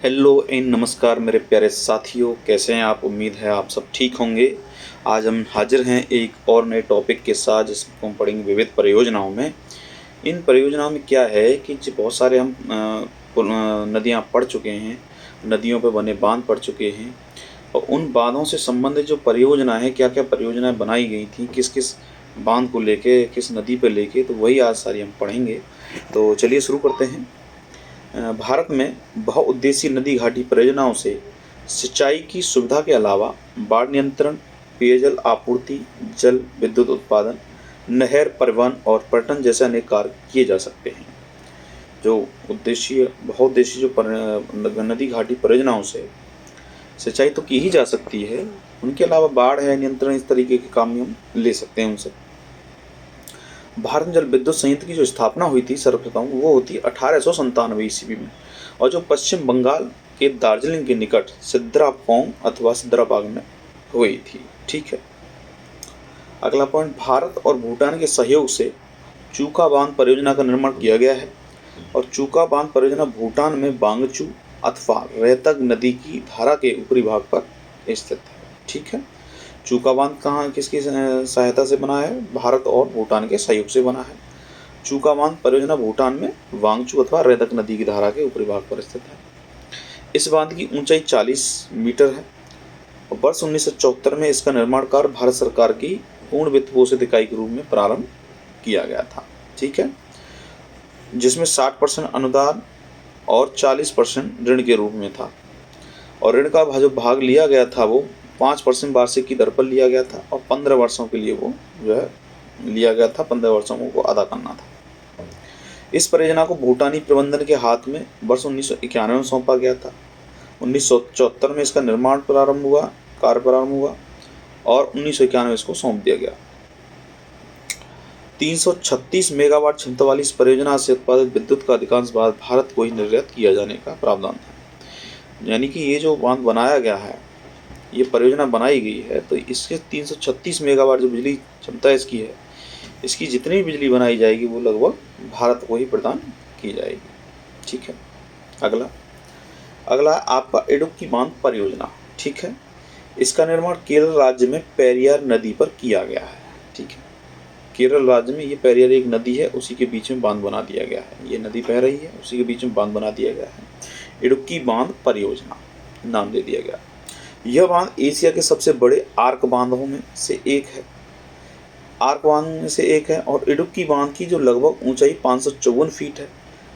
Hello and नमस्कार मेरे प्यारे साथियों, कैसे हैं आप। उम्मीद है आप सब ठीक होंगे। आज हम हाजिर हैं एक और नए टॉपिक के साथ, जिसको हम पढ़ेंगे विविध परियोजनाओं में। इन परियोजनाओं में क्या है कि बहुत सारे हम नदियाँ पढ़ चुके हैं, नदियों पर बने बांध पढ़ चुके हैं, और उन बांधों से संबंधित जो परियोजना है, क्या क्या परियोजनाएं बनाई गई थी, किस किस बांध को लेके, किस नदी पर लेके, तो वही आज सारी हम पढ़ेंगे। तो चलिए शुरू करते हैं। भारत में बहुउद्देशीय नदी घाटी परियोजनाओं से सिंचाई की सुविधा के अलावा बाढ़ नियंत्रण, पेयजल आपूर्ति, जल विद्युत उत्पादन, नहर परिवहन और पर्यटन जैसे अनेक कार्य किए जा सकते हैं। जो बहुउद्देशीय नदी घाटी परियोजनाओं से सिंचाई तो की ही जा सकती है, उनके अलावा बाढ़ है, नियंत्रण, इस तरीके के काम भी हम ले सकते हैं उनसे। भारत में जल विद्युत संयंत्र की जो स्थापना हुई थी सर्वप्रथम, वो होती 1897 ईस्वी में, और जो पश्चिम बंगाल के दार्जिलिंग के निकट सिद्रापोंग अथवा सिद्राबाग में हुई थी। ठीक है। अगला पॉइंट, भारत और भूटान के सहयोग से चूका बांध परियोजना का निर्माण किया गया है, और चूका बांध परियोजना भूटान में बांगचू अथवा रेतक नदी की धारा के ऊपरी भाग पर स्थित है। ठीक है। चूका बांध कहाँ किसकी सहायता से बना है? भारत और भूटान के सहयोग से बना है। चूका बांध परियोजना भूटान में वांगचू अथवा रेतक नदी की धारा के ऊपरी भाग पर स्थित है। इस बांध की ऊंचाई 40 मीटर है, और वर्ष 1974 में इसका निर्माण कार्य भारत सरकार की पूर्ण वित्त पोषित इकाई के रूप में प्रारंभ किया गया था। ठीक है। जिसमें 60% अनुदान और 40% ऋण के रूप में था, और ऋण का जो भाग लिया गया था वो 5% वार्षिक की दर पर लिया गया था, और 15 वर्षों के लिए वो जो है लिया गया था, 15 वर्षों को अदा करना था। इस परियोजना को भूटानी प्रबंधन के हाथ में वर्ष 1991 में सौंपा गया था। 1974 में इसका निर्माण कार्य प्रारंभ हुआ, और 1991 में इसको सौंप दिया गया। 336 मेगावाट क्षमता वाली इस परियोजना से उत्पादित विद्युत का अधिकांश भाग भारत को ही निर्यात किया जाने का प्रावधान था। यानी कि ये जो बांध बनाया गया है, ये परियोजना बनाई गई है, तो इसके 336 मेगावाट जो बिजली क्षमता इसकी है, इसकी जितनी बिजली बनाई जाएगी वो लगभग भारत को ही प्रदान की जाएगी। ठीक है। अगला आपका इडुक्की बांध परियोजना। ठीक है। इसका निर्माण केरल राज्य में पेरियार नदी पर किया गया है। ठीक है। केरल राज्य में ये पेरियार एक नदी है, उसी के बीच में बांध बना दिया गया है। ये नदी बह रही है, उसी के बीच में बांध बना दिया गया है। इडुक्की बांध परियोजना नाम दे दिया गया। यह बांध एशिया के सबसे बड़े आर्क बांधों में से एक है, और इडुक्की बांध की जो लगभग ऊंचाई 554 फीट है।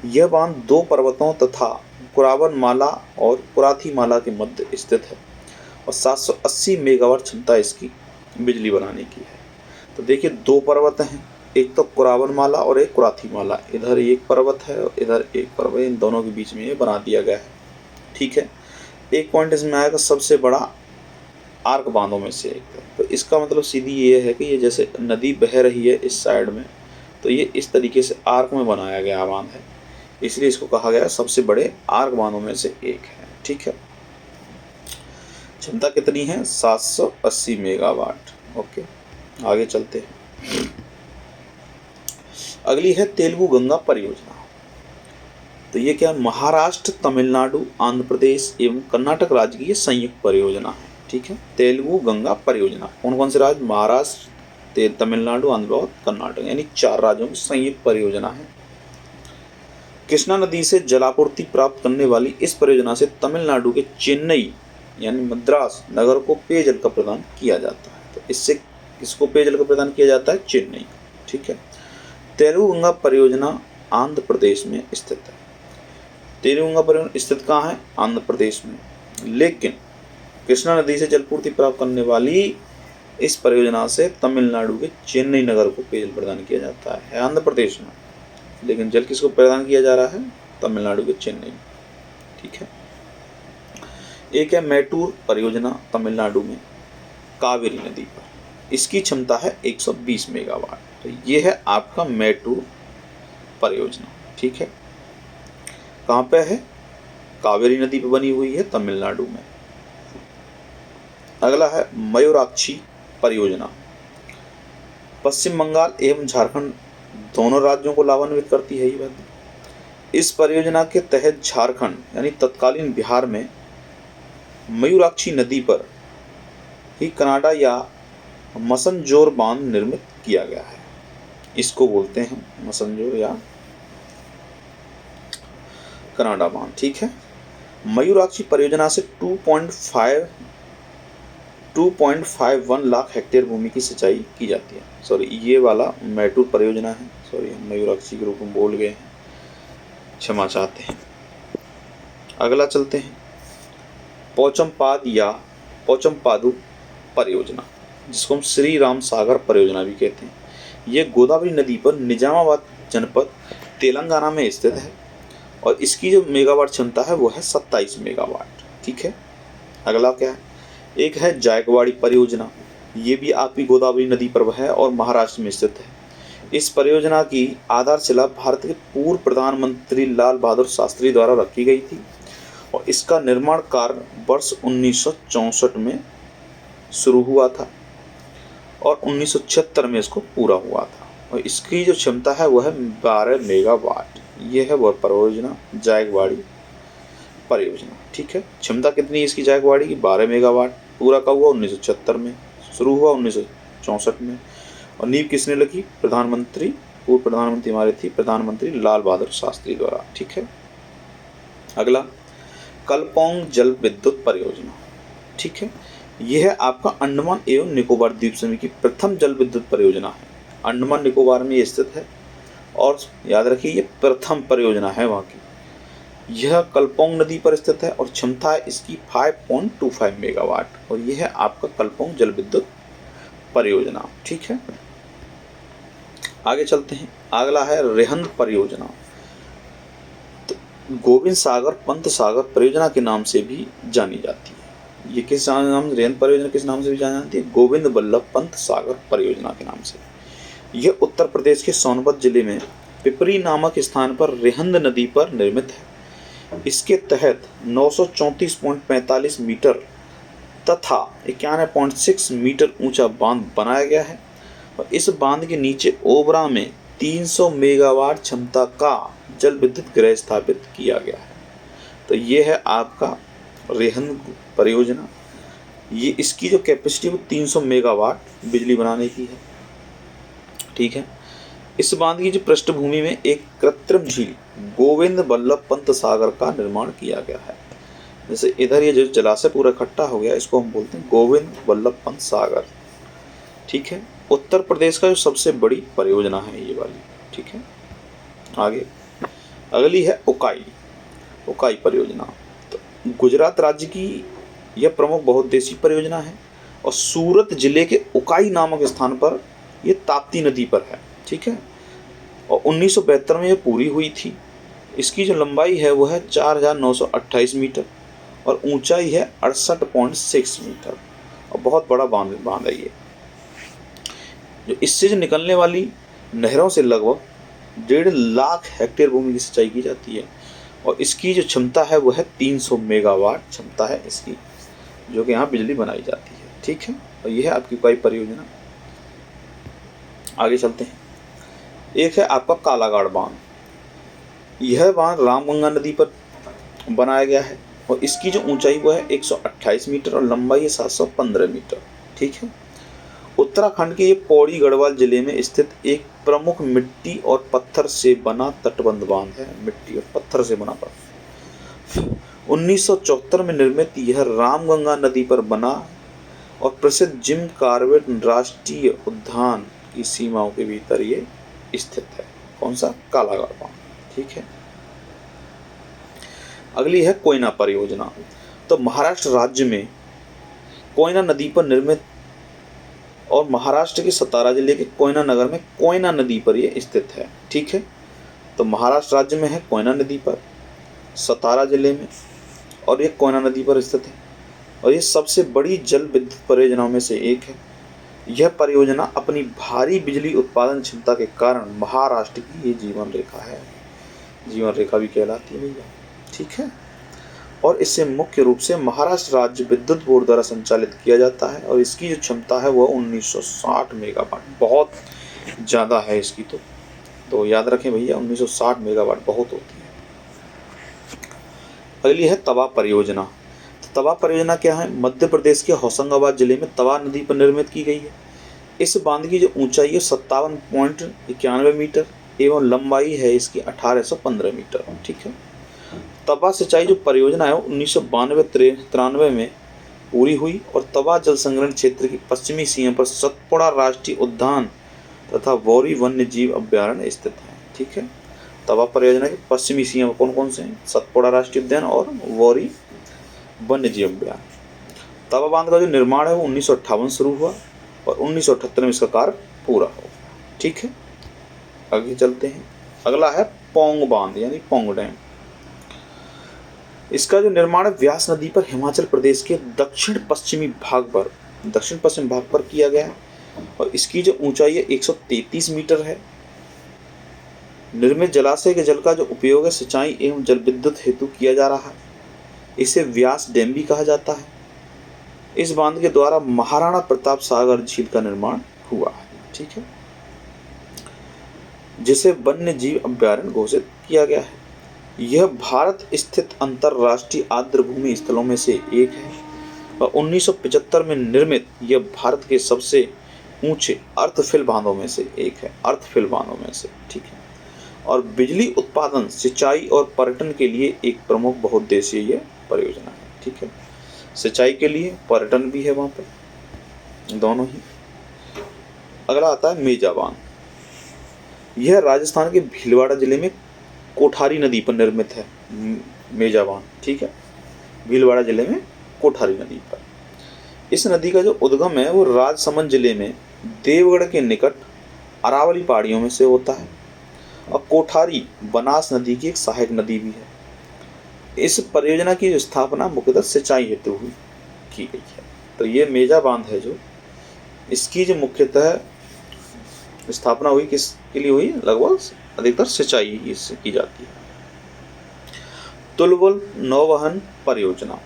यह बांध दो पर्वतों तथा कुरावन माला और कुराथी माला के मध्य स्थित है, और 780 मेगावाट क्षमता इसकी बिजली बनाने की है। तो देखिए, दो पर्वत हैं, एक तो कुरावन माला और एक कुराथी माला। इधर एक पर्वत है और इधर एक पर्वत, इन दोनों के बीच में ये बना दिया गया है। ठीक है। एक पॉइंट इसमें आएगा सबसे बड़ा आर्क बांधों में से एक है। तो इसका मतलब सीधी ये है कि ये जैसे नदी बह रही है इस साइड में, तो ये इस तरीके से आर्क में बनाया गया बांध है, इसलिए इसको कहा गया सबसे बड़े आर्क बांधों में से एक है। ठीक है। क्षमता कितनी है? 780 मेगावाट। ओके, आगे चलते हैं। अगली है तेलुगु गंगा परियोजना। तो ये क्या? महाराष्ट्र, तमिलनाडु, आंध्र प्रदेश एवं कर्नाटक राज्य की ये संयुक्त परियोजना है। ठीक है। तेलुगु गंगा परियोजना कौन कौन से राज्य? महाराष्ट्र, तमिलनाडु, आंध्र और कर्नाटक, यानी 4 राज्यों की संयुक्त परियोजना है। कृष्णा नदी से जलापूर्ति प्राप्त करने वाली इस परियोजना से तमिलनाडु के चेन्नई यानी मद्रास नगर को पेयजल का प्रदान किया जाता है। तो इससे किसको पेयजल का प्रदान किया जाता है? चेन्नई। ठीक है। तेलुगु गंगा परियोजना आंध्र प्रदेश में स्थित है। तेलुगु गंगा परियोजना स्थित कहाँ है? आंध्र प्रदेश में। लेकिन कृष्णा नदी से जलपूर्ति प्राप्त करने वाली इस परियोजना से तमिलनाडु के चेन्नई नगर को पेयजल प्रदान किया जाता है आंध्र प्रदेश में, लेकिन जल किसको प्रदान किया जा रहा है? तमिलनाडु के चेन्नई। ठीक है। एक है मैटूर परियोजना तमिलनाडु में कावेरी नदी पर। इसकी क्षमता है 120 मेगावाट। तो ये है आपका मैटूर परियोजना। ठीक है। कहाँ पे है? कावेरी नदी पर बनी हुई है, तमिलनाडु में। अगला है मयूराक्षी परियोजना। पश्चिम बंगाल एवं झारखंड दोनों राज्यों को लाभान्वित करती है ये बात। इस परियोजना के तहत झारखंड यानी तत्कालीन बिहार में मयूराक्षी नदी पर ही कनाडा या मसनजोर बांध निर्मित किया गया है। इसको बोलते हैं मसनजोर या कनाडा बांध। ठीक है। मयूराक्षी परियोजना से 2.51 लाख हेक्टेयर भूमि की सिंचाई की जाती है। सॉरी, ये वाला मैटूर परियोजना है। सॉरी, हम मयूराक्षी के रूप में बोल गए हैं, क्षमा चाहते हैं। अगला चलते हैं, पोचमपाद या पोचमपादु परियोजना, जिसको हम श्री राम सागर परियोजना भी कहते हैं। ये गोदावरी नदी पर निजामाबाद जनपद तेलंगाना में स्थित है और इसकी जो मेगावाट क्षमता है वो है 27 मेगावाट। ठीक है। अगला क्या है, एक है जायकवाड़ी परियोजना। ये भी आपकी गोदावरी नदी पर है और महाराष्ट्र में स्थित है। इस परियोजना की आधारशिला भारत के पूर्व प्रधानमंत्री लाल बहादुर शास्त्री द्वारा रखी गई थी और इसका निर्माण कार्य वर्ष 1964 में शुरू हुआ था और 1976 में इसको पूरा हुआ था और इसकी जो क्षमता है वह है 12 मेगावाट। ये है वह परियोजना जायकवाड़ी परियोजना। ठीक है। क्षमता कितनी है इसकी जायकवाड़ी की? 12 मेगावाट। पूरा कब हुआ? 1976 में। शुरू हुआ 1964 में। और नींव किसने लगी? पूर्व प्रधानमंत्री हमारे थी प्रधानमंत्री लाल बहादुर शास्त्री द्वारा। ठीक है। अगला, कलपोंग जल विद्युत परियोजना। ठीक है। यह है आपका अंडमान एवं निकोबार द्वीप समूह की प्रथम जल विद्युत परियोजना है। अंडमान निकोबार में ये स्थित है और याद रखिए ये प्रथम परियोजना है वहाँ की। यह कलपोंग नदी पर स्थित है और क्षमता है इसकी 5.25 मेगावाट और यह है आपका कलपोंग जल विद्युत परियोजना। ठीक है। आगे चलते हैं। अगला है रेहंद परियोजना। तो गोविंद सागर पंत सागर परियोजना के नाम से भी जानी जाती है। ये किस नाम, रेहंद परियोजना किस नाम से भी जानी जाती है? गोविंद बल्लभ पंत सागर परियोजना के नाम से। यह उत्तर प्रदेश के सोनभद्र जिले में पिपरी नामक स्थान पर रेहंद नदी पर निर्मित है। इसके तहत 934.45 मीटर तथा 91.6 मीटर ऊंचा बांध बनाया गया है और इस बांध के नीचे ओबरा में 300 मेगावाट क्षमता का जल विद्युत गृह स्थापित किया गया है। तो ये है आपका रेहंद परियोजना। ये इसकी जो कैपेसिटी वो 300 मेगावाट बिजली बनाने की है। ठीक है। इस बांध की जो पृष्ठभूमि में एक कृत्रिम झील गोविंद बल्लभ पंत सागर का निर्माण किया गया है। जैसे इधर ये जो जलाशय पूरा इकट्ठा हो गया इसको हम बोलते हैं गोविंद बल्लभ पंत सागर। ठीक है। उत्तर प्रदेश का जो सबसे बड़ी परियोजना है ये वाली। ठीक है। आगे अगली है उकाई परियोजना। तो गुजरात राज्य की यह प्रमुख बहुउद्देशीय परियोजना है और सूरत जिले के उकाई नामक स्थान पर यह ताप्ती नदी पर है। ठीक है। और 1972 में यह पूरी हुई थी। इसकी जो लंबाई है वह है 4928 मीटर और ऊंचाई है 68.6 मीटर और बहुत बड़ा बांध है ये। जो इससे जो निकलने वाली नहरों से लगभग 1.5 लाख हेक्टेयर भूमि की सिंचाई की जाती है और इसकी जो क्षमता है वह है 300 मेगावाट क्षमता है इसकी, जो कि यहाँ बिजली बनाई जाती है। ठीक है। और यह है आपकी उकाई परियोजना। आगे चलते हैं। एक है आपका कालागाड़ बांध। यह बांध रामगंगा नदी पर बनाया गया है और इसकी जो ऊंचाई वो है 128 मीटर और लंबाई है 715 मीटर। ठीक है। उत्तराखंड के ये पौड़ी गढ़वाल जिले में स्थित एक प्रमुख मिट्टी और पत्थर से बना तटबंध बांध है। मिट्टी और पत्थर से बना बांध 1974 में निर्मित यह रामगंगा नदी पर बना और प्रसिद्ध जिम कॉर्बेट राष्ट्रीय उद्यान की सीमाओं के भीतर ये स्थित है। कौन सा? कालागाड़ बांध। ठीक है। अगली है कोयना परियोजना। तो महाराष्ट्र राज्य में कोयना नदी पर निर्मित और महाराष्ट्र के सतारा जिले के कोयना नगर में कोयना नदी पर यह स्थित है। ठीक है। तो महाराष्ट्र राज्य में है कोयना नदी पर, सतारा जिले में, और ये कोयना नदी पर स्थित है और ये सबसे बड़ी जल विद्युत परियोजनाओं में से एक है। यह परियोजना अपनी भारी बिजली उत्पादन क्षमता के कारण महाराष्ट्र की ये जीवन रेखा है। जीवन रेखा भी कहलाती है भैया। ठीक है। और इसे मुख्य रूप से महाराष्ट्र राज्य विद्युत बोर्ड द्वारा संचालित किया जाता है और इसकी जो क्षमता है वह 1960 मेगावाट। बहुत ज़्यादा है इसकी। तो याद रखें भैया 1960 मेगावाट बहुत होती है। अगली है तवा परियोजना। तो तवा परियोजना क्या है? मध्य प्रदेश के होशंगाबाद जिले में तवा नदी पर निर्मित की गई है। इस बांध की जो ऊंचाई है 57.91 मीटर एवं लंबाई है इसकी 1815 मीटर। ठीक है। तवा सिंचाई जो परियोजना है 1992-93 में पूरी हुई और तवा जल संग्रहण क्षेत्र की पश्चिमी सीमा पर सतपुड़ा राष्ट्रीय उद्यान तथा वौरी वन्य जीव अभ्यारण्य स्थित है। ठीक है। तवा परियोजना की पश्चिमी सीमा पर कौन कौन से हैं? सतपुड़ा राष्ट्रीय उद्यान और वौरी वन्य जीव अभ्यारण्य। तवा बांध का जो निर्माण है वो 1958 शुरू हुआ और 1978 में इसका कार्य पूरा हो गया। ठीक है। आगे चलते हैं। अगला है पौंग बांध यानी पौंग डैम। इसका जो निर्माण है व्यास नदी पर हिमाचल प्रदेश के दक्षिण पश्चिम भाग पर किया गया है और इसकी जो ऊंचाई है 133 मीटर है। निर्मित जलाशय के जल का जो उपयोग है सिंचाई एवं जल विद्युत हेतु किया जा रहा है। इसे व्यास डैम भी कहा जाता है। इस बांध के द्वारा महाराणा प्रताप सागर झील का निर्माण हुआ है। ठीक है। जिसे वन्य जीव अभ्यारण्य घोषित किया गया है। यह भारत स्थित अंतरराष्ट्रीय आर्द्रभूमि स्थलों में से एक है और 1975 में निर्मित यह भारत के सबसे ऊंचे अर्थफिल बांधों में से एक है। ठीक है। और बिजली उत्पादन, सिंचाई और पर्यटन के लिए एक प्रमुख बहुउद्देशीय यह परियोजना है। ठीक है। सिंचाई के लिए, पर्यटन भी है वहाँ पर, दोनों ही। अगला आता है मेजा बांध। यह राजस्थान के भीलवाड़ा जिले में कोठारी नदी पर निर्मित है मेजा बांध। ठीक है। भीलवाड़ा जिले में कोठारी नदी पर। इस नदी का जो उद्गम है वो राजसमंद जिले में देवगढ़ के निकट अरावली पहाड़ियों में से होता है और कोठारी बनास नदी की एक सहायक नदी भी है। इस परियोजना की स्थापना मुख्यतः सिंचाई हेतु की गई है। तो ये मेजा बांध है जो इसकी जो मुख्यतः स्थापना हुई किसके लिए हुई? लगभग अधिकतर सिंचाई इससे की जाती है। तुलवल नौवहन परियोजना।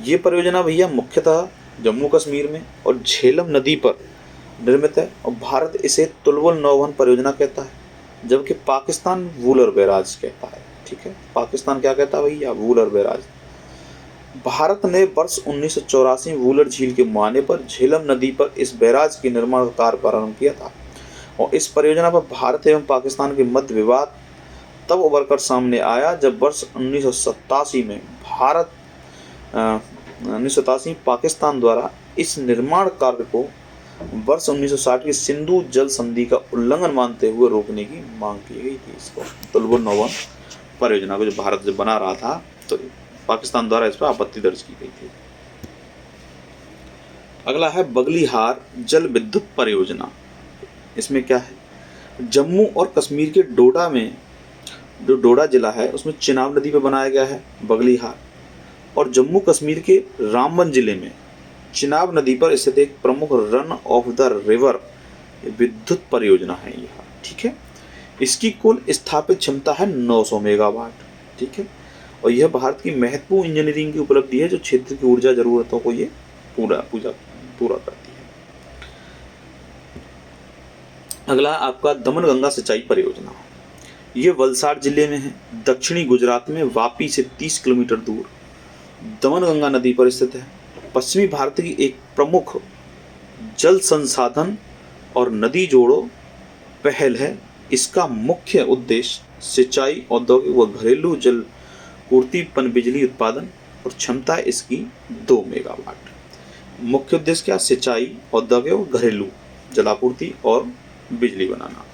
ये परियोजना भैया मुख्यतः जम्मू कश्मीर में और झेलम नदी पर निर्मित है और भारत इसे तुलवल नौवहन परियोजना कहता है जबकि पाकिस्तान वूलर बैराज कहता है। ठीक है। पाकिस्तान क्या कहता है भैया? वूलर बैराज। भारत ने वर्ष 1984 वूलर झील के मुहाने पर झेलम नदी पर इस बैराज के निर्माण का कार्य प्रारंभ किया था और इस परियोजना पर भारत एवं पाकिस्तान के मध्य विवाद तब उभरकर सामने आया जब वर्ष 1987 में पाकिस्तान द्वारा इस निर्माण कार्य को वर्ष 1960 की सिंधु जल संधि का उल्लंघन मानते हुए रोकने की मांग की गई थी। इसको तुलवल नौवहन परियोजना को जो भारत जब बना रहा था तो पाकिस्तान द्वारा इस पर आपत्ति दर्ज की गई थी। अगला है बगलीहार जल विद्युत परियोजना। इसमें क्या है? जम्मू और कश्मीर के डोडा में जो डोडा जिला है उसमें चिनाब नदी पर बनाया गया है बगलीहार और जम्मू कश्मीर के रामबन जिले में चिनाब नदी पर स्थित एक प्रमुख रन ऑफ द रिवर विद्युत परियोजना है यह। ठीक है। इसकी कुल स्थापित क्षमता है 900 मेगावाट। ठीक है। और यह भारत की महत्वपूर्ण इंजीनियरिंग की उपलब्धि है जो क्षेत्र की ऊर्जा जरूरतों को ये पूरा करती है। अगला आपका दमन गंगा सिंचाई परियोजना। ये वलसाड जिले में है, दक्षिणी गुजरात में वापी से 30 किलोमीटर दूर दमन गंगा नदी पर स्थित है। पश्चिमी भारत की एक प्रमुख जल संसाधन और नदी जोड़ो पहल है। इसका मुख्य उद्देश्य सिंचाई, औद्योगिक व घरेलू जल पूर्ति, पन बिजली उत्पादन और क्षमता इसकी 2 मेगावाट। मुख्य उद्देश्य क्या? सिंचाई, औद्योगिक और घरेलू जलापूर्ति और बिजली बनाना।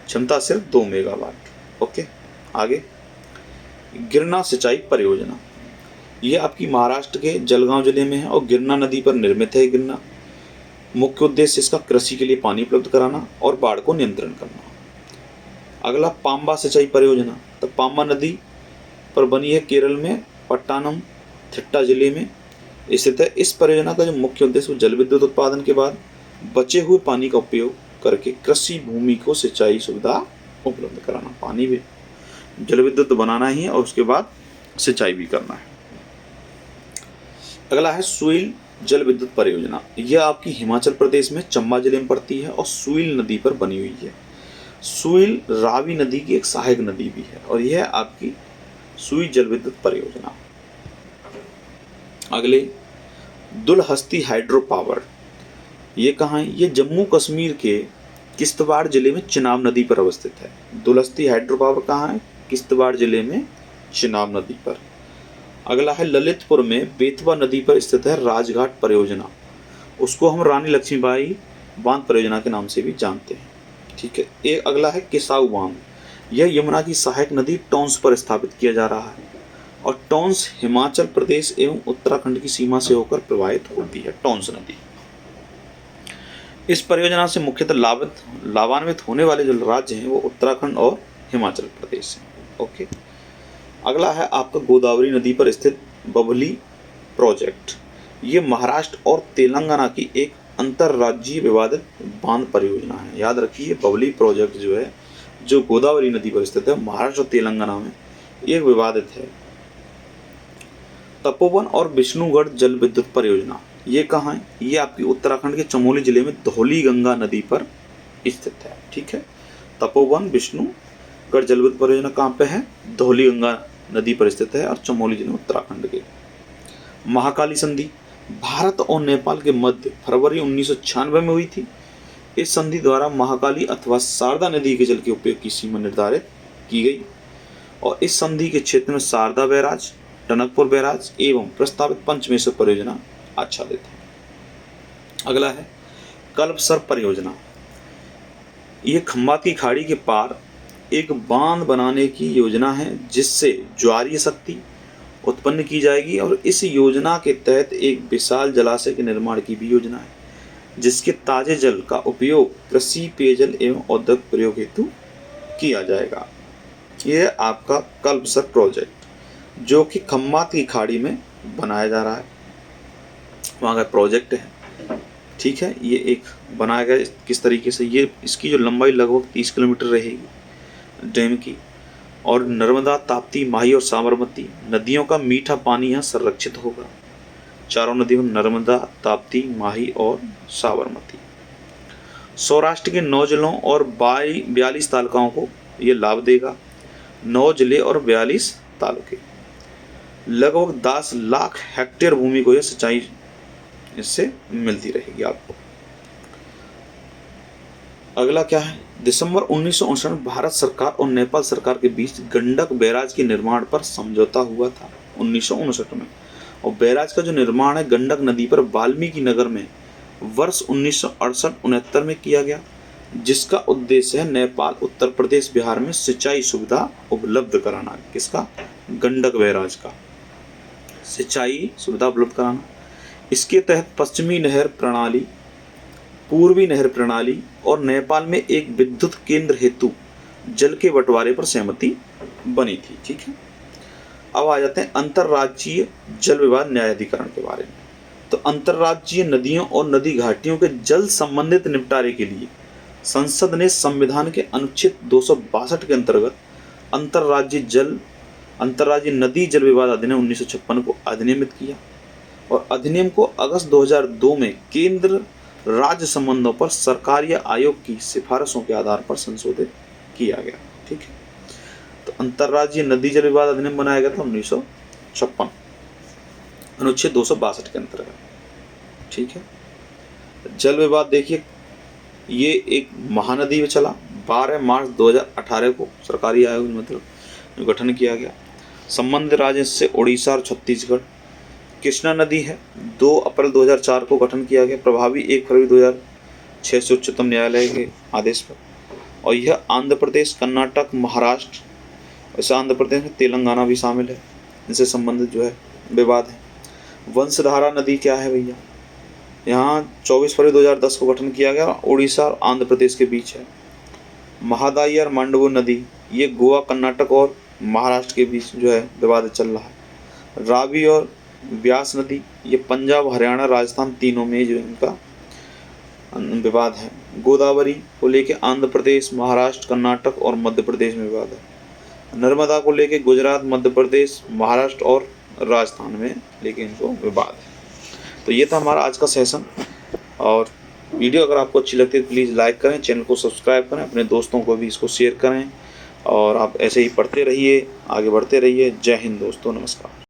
क्षमता सिर्फ 2 मेगावाट। ओके। आगे गिरना सिंचाई परियोजना। ये आपकी महाराष्ट्र के जलगांव जिले में है और गिरना नदी पर निर्मित है। गिरना मुख्य उद्देश्य इसका कृषि के लिए पानी उपलब्ध कराना और बाढ़ को नियंत्रण करना। अगला पांबा सिंचाई परियोजना। तो पांबा नदी पर बनी है केरल में पट्टानम थिट्टा जिले में स्थित है। इस परियोजना का जो मुख्य उद्देश्य जल विद्युत उत्पादन के बाद बचे हुए पानी का उपयोग करके कृषि भूमि को सिंचाई सुविधा उपलब्ध कराना। पानी भी जल विद्युत बनाना ही है और उसके बाद सिंचाई भी करना है। अगला है सुइल जल विद्युत परियोजना। यह आपकी हिमाचल प्रदेश में चंबा जिले में पड़ती है और सुइल नदी पर बनी हुई है। सुइल रावी नदी की एक सहायक नदी भी है और यह आपकी सुई जल विद्युत परियोजना। अगले, दुलहस्ती हाइड्रो पावर, ये कहाँ है? ये जम्मू कश्मीर के किश्तवाड़ जिले में चिनाब नदी पर अवस्थित है। दुलहस्ती हाइड्रो पावर कहाँ है? किश्तवाड़ जिले में चिनाब नदी पर। अगला है, ललितपुर में बेतवा नदी पर स्थित है राजघाट परियोजना, उसको हम रानी लक्ष्मीबाई बांध परियोजना के नाम से भी जानते हैं। ठीक है। एक अगला है किसाऊ बांध, यह यमुना की सहायक नदी टोंस पर स्थापित किया जा रहा है और टोंस हिमाचल प्रदेश एवं उत्तराखंड की सीमा से होकर प्रवाहित होती है, टोंस नदी। इस परियोजना से मुख्यतः लाभान्वित होने वाले जो राज्य हैं वो उत्तराखंड और हिमाचल प्रदेश हैं। ओके। अगला है आपका गोदावरी नदी पर स्थित बबली प्रोजेक्ट, ये महाराष्ट्र और तेलंगाना की एक अंतर्राज्यीय विवादित बांध परियोजना है। याद रखिए, बबली प्रोजेक्ट जो है, जो गोदावरी नदी पर स्थित है, महाराष्ट्र और तेलंगाना में एक विवादित है। तपोवन और विष्णुगढ़ जल विद्युत परियोजना, ये कहाँ है? ये आपकी उत्तराखंड के चमोली जिले में धौली गंगा नदी पर स्थित है। ठीक है। तपोवन विष्णुगढ़ जल विद्युत परियोजना कहाँ पे है? धौली गंगा नदी पर स्थित है और चमोली जिले उत्तराखंड के। महाकाली संधि भारत और नेपाल के मध्य फरवरी 1996 में हुई थी। इस संधि द्वारा महाकाली अथवा शारदा नदी के जल के उपयोग की सीमा निर्धारित की गई और इस संधि के क्षेत्र में शारदा बैराज, टनकपुर बैराज एवं प्रस्तावित पंचमेश्वर परियोजना आच्छादित है। अगला है कल्पसर परियोजना, ये खंबात की खाड़ी के पार एक बांध बनाने की योजना है जिससे ज्वारीय शक्ति उत्पन्न की जाएगी और इस योजना के तहत एक विशाल जलाशय के निर्माण की भी योजना है जिसके ताजे जल का उपयोग कृषि, पेयजल एवं औद्योगिक प्रयोग हेतु किया जाएगा। यह आपका कल्पसर प्रोजेक्ट जो कि खम्बात की खाड़ी में बनाया जा रहा है, वहाँ का प्रोजेक्ट है। ठीक है। ये एक बनाया गया किस तरीके से, ये इसकी जो लंबाई लगभग 30 किलोमीटर रहेगी डैम की, और नर्मदा, ताप्ती, माही और साबरमती नदियों का मीठा पानी यहाँ संरक्षित होगा। चारों नदियों, नर्मदा, ताप्ती, माही और साबरमती। सौराष्ट्र के 9 जिलों और 42 तालुकाओं को ये लाभ देगा। 9 जिले और 42 तालुके, लगभग 10 लाख हेक्टेयर भूमि को यह सिंचाई इससे मिलती रहेगी आपको। अगला क्या है? दिसंबर 1959 में भारत सरकार और नेपाल सरकार के बीच गंडक बैराज के निर्माण पर समझौता हुआ था 1959 में, और बैराज का जो निर्माण है गंडक नदी पर वाल्मीकि नगर में वर्ष 1968-69 में किया गया, जिसका उद्देश्य है नेपाल, उत्तर प्रदेश, बिहार में सिंचाई सुविधा उपलब्ध कराना। किसका? गंडक बैराज का सिंचाई सुविधा उपलब्ध कराना। इसके तहत पश्चिमी नहर प्रणाली, पूर्वी नहर प्रणाली और नेपाल में एक विद्युत केंद्र हेतु जल के बंटवारे पर सहमति बनी थी। ठीक है। अब आ जाते हैं अंतर्राज्यीय जल विवाद न्यायाधिकरण के बारे में। तो अंतर्राज्यीय नदियों और नदी घाटियों के जल संबंधित निपटारे के लिए संसद ने संविधान के अनुच्छेद 262 के अंतर्गत अंतर्राज्यीय नदी जल विवाद अधिनियम 1956 को अधिनियमित किया और अधिनियम को अगस्त 2002 में केंद्र राज्य संबंधों पर सरकार या आयोग की सिफारिशों के आधार पर संशोधित किया गया। ठीक है। तो अंतर्राज्यीय नदी जल विवाद अधिनियम बनाया गया था 1956 अनुच्छेद 262 के अंतर्गत। ठीक है। जल विवाद देखिए, ये एक महानदी में चला। 12 मार्च 2018 को सरकारी आयोग मतलब गठन किया गया। संबंधित राज्य से उड़ीसा और छत्तीसगढ़। कृष्णा नदी है, 2 अप्रैल 2004 को गठन किया गया, प्रभावी 1 फरवरी 2006 से उच्चतम न्यायालय के आदेश पर। और यह आंध्र प्रदेश, कर्नाटक, महाराष्ट्र, ऐसे आंध्र प्रदेश में तेलंगाना भी शामिल है, इनसे संबंधित जो है विवाद है। वंशधारा नदी क्या है भैया? यहाँ 24 फरवरी 2010 को गठन किया गया, उड़ीसा और आंध्र प्रदेश के बीच है। महादाई और मांडवू नदी, ये गोवा, कर्नाटक और महाराष्ट्र के बीच जो है विवाद चल रहा है। रावी और व्यास नदी, ये पंजाब, हरियाणा, राजस्थान तीनों में जो इनका विवाद है। गोदावरी को लेके आंध्र प्रदेश, महाराष्ट्र, कर्नाटक और मध्य प्रदेश में विवाद है। नर्मदा को लेके गुजरात, मध्य प्रदेश, महाराष्ट्र और राजस्थान में लेके इनको विवाद है। तो ये था हमारा आज का सेशन, और वीडियो अगर आपको अच्छी लगती है तो प्लीज़ लाइक करें, चैनल को सब्सक्राइब करें, अपने दोस्तों को भी इसको शेयर करें और आप ऐसे ही पढ़ते रहिए, आगे बढ़ते रहिए। जय हिंद दोस्तों, नमस्कार।